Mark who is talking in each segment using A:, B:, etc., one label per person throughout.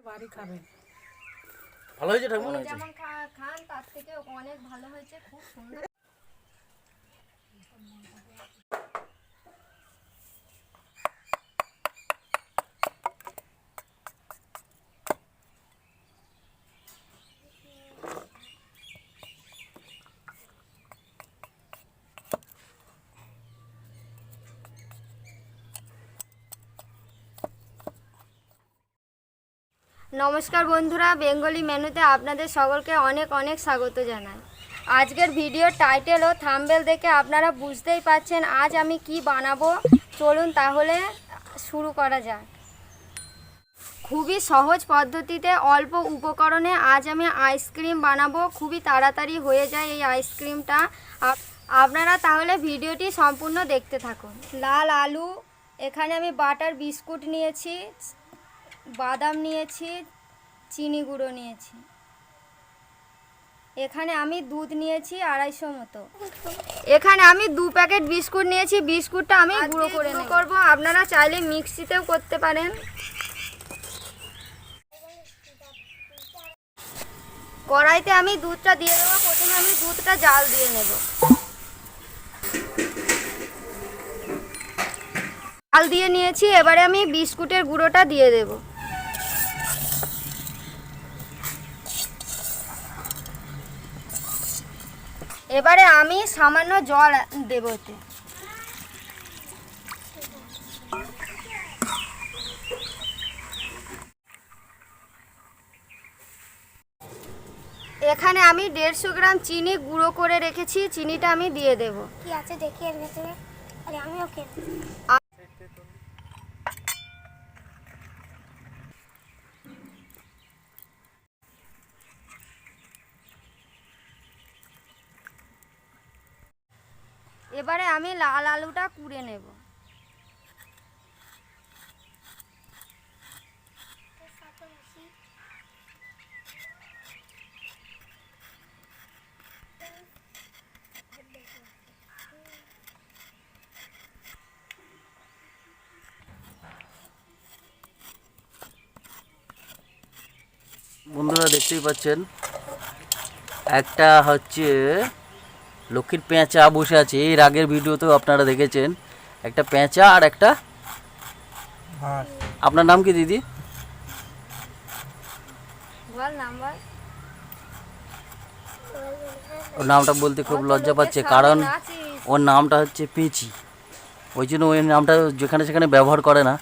A: বাড়ি খাবেন।
B: ভালো হয়েছে ঠাকুর মনে হয়েছে?
C: যেমন খান তার থেকে অনেক ভালো হয়েছে, খুব সুন্দর। নমস্কার বন্ধুরা, বেঙ্গলি মেনুতে আপনাদের সকলকে অনেক অনেক স্বাগত জানাই। আজকের ভিডিওর টাইটেল ও থাম্বনেল দেখে আপনারা বুঝতেই পারছেন আজ আমি কি বানাবো। চলুন তাহলে শুরু করা যাক। খুবই সহজ পদ্ধতিতে অল্প উপকরণে আজ আমি আইসক্রিম বানাবো। খুবই তাড়াতাড়ি হয়ে যায় এই আইসক্রিমটা। আপনারা তাহলে ভিডিওটি সম্পূর্ণ দেখতে থাকুন। লাল আলু, এখানে আমি বাটার বিস্কুট নিয়েছি, বাদাম নিয়েছি, চিনি গুঁড়ো নিয়েছি, এখানে আমি দুধ নিয়েছি 250 মতো, এখানে আমি 2 প্যাকেট বিস্কুট নিয়েছি। বিস্কুটটা আমি গুঁড়ো করে করব, আপনারা চাইলে মিক্সিতেও করতে পারেন। কড়াইতে আমি দুধটা দিয়ে দেবো। প্রথমে আমি দুধটা জাল দিয়ে নেব। জাল দিয়ে নিয়েছি, এবারে আমি বিস্কুটের গুঁড়োটা দিয়ে দেব। এবারে আমি সামান্য জল দেব এতে। এখানে আমি 150 গ্রাম চিনি গুঁড়ো করে রেখেছি, চিনিটা আমি দিয়ে দেব।
D: কি আছে দেখি এর ভেতরে। আরে আমি ওকে
C: এবারে আমি লাল আলুটা কুড়ে নেব।
B: বন্ধুরা দেখতেই পাচ্ছেন একটা হচ্ছে লক্ষ্মীর পেঁচা বসে আছে। এর আগের ভিডিওতেও আপনারা দেখেছেন একটা পেঁচা আর একটা হাঁস। আপনার নাম কি দিদি?
C: বল নাম্বার।
B: ওর নামটা বলতে খুব লজ্জা পাচ্ছে, কারণ ওর নামটা হচ্ছে পেঁচি, ওই জন্য ওই নামটা যেখানে সেখানে ব্যবহার করে না।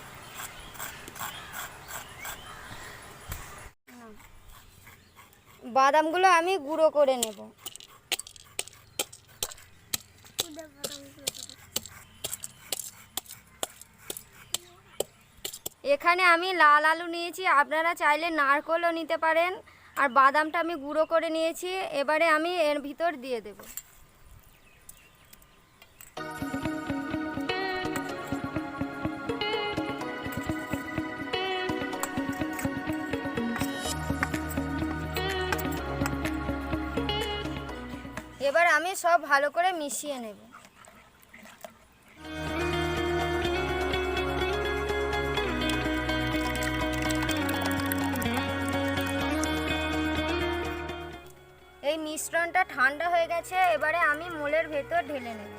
C: বাদামগুলো আমি গুঁড়ো করে নেব। এখানে আমি লাল আলু নিয়েছি, আপনারা চাইলে নারকেলও নিতে পারেন। আর বাদামটা আমি গুঁড়ো করে নিয়েছি, এবারে আমি এর ভিতর দিয়ে দেব। এবার আমি সব ভালো করে মিশিয়ে নেব। এই মিশ্রণটা ঠান্ডা হয়ে গেছে, এবারে আমি মোলের ভেতর ঢেলে নেব।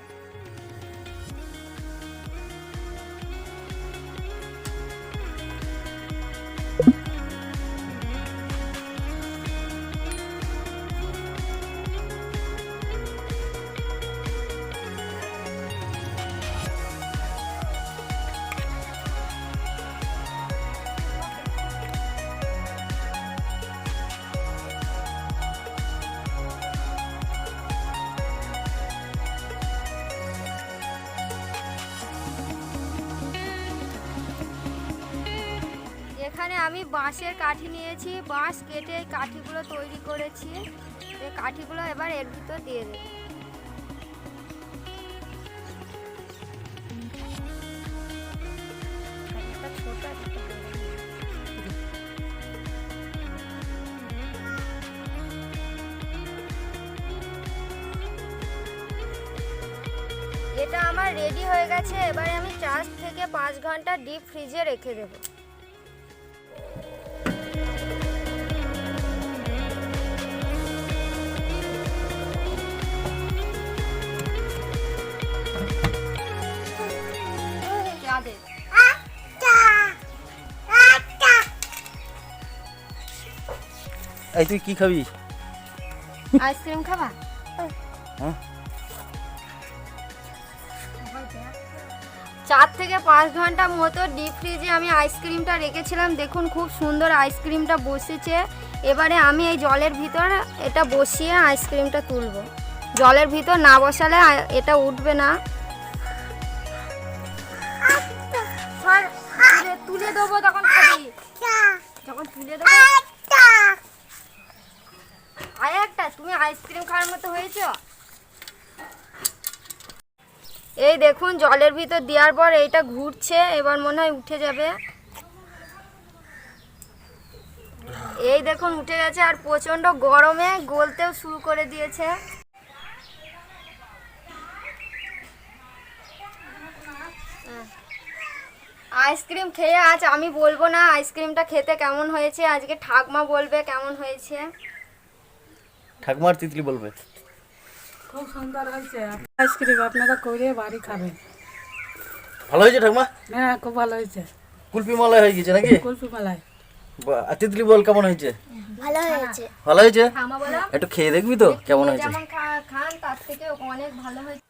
C: এখানে আমি বাঁশের কাঠি নিয়েছি, বাঁশ কেটে এই কাঠিগুলো তৈরি করেছি। এই কাঠিগুলো এবার এর ভিতর দিয়ে দেব। এটা আমার রেডি হয়ে গেছে। এবারে আমি 4 থেকে 5 ঘন্টা ডিপ ফ্রিজে রেখে দেব।
B: এই তুই কি খাবি?
C: আইসক্রিম খাবা?
B: হ্যাঁ
C: 4 থেকে 5 ঘন্টা মতো ডিপ ফ্রিজে আমি আইসক্রিমটা রেখেছিলাম। দেখুন খুব সুন্দর আইসক্রিমটা বসেছে। এবারে আমি এই জলের ভিতর এটা বসিয়ে আইসক্রিমটা তুলবো। জলের ভিতর না বসালে এটা উঠবে না। তুলে দেবো তখন খাবি, যখন তুলে দেবো। আয় একটা, তুমি আইসক্রিম খাওয়ার মতো হয়েছ। এই দেখুন জলের ভিতর দেওয়ার পর এইটা ঘুরছে, এবার মনে হয় উঠে যাবে। এই দেখুন উঠে গেছে, আর প্রচণ্ড গরমে গলতেও শুরু করে দিয়েছে। আইসক্রিম খেয়ে আজ আমি বলবো না আইসক্রিমটা খেতে কেমন হয়েছে, আজকে ঠাকমা বলবে কেমন হয়েছে।
B: ঠাকুমার তিতলি বলবে।
A: খুব সুন্দর হয়েছে আইসক্রিম, আপনারা করে বাড়ি খাবেন।
B: ভালো হয়েছে ঠাকুমা?
A: হ্যাঁ খুব ভালো হয়েছে।
B: কুলফি মালাই হয়ে গেছে নাকি?
A: কুলফি মালাই।
B: আর তিতলি বল কেমন হয়েছে?
D: ভালো হয়েছে।
B: ভালো হয়েছে?
C: ঠাকমা বলো
B: একটু খেয়ে দেখবি তো কেমন হয়েছে?
C: যেমন খান তার থেকে অনেক ভালো হয়েছে।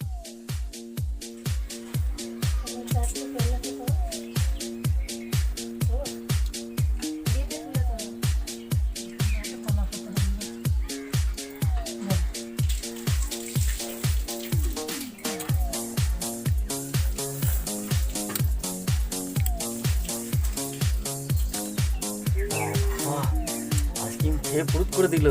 B: আইসক্রিম খেয়ে পুরুত করে দিল।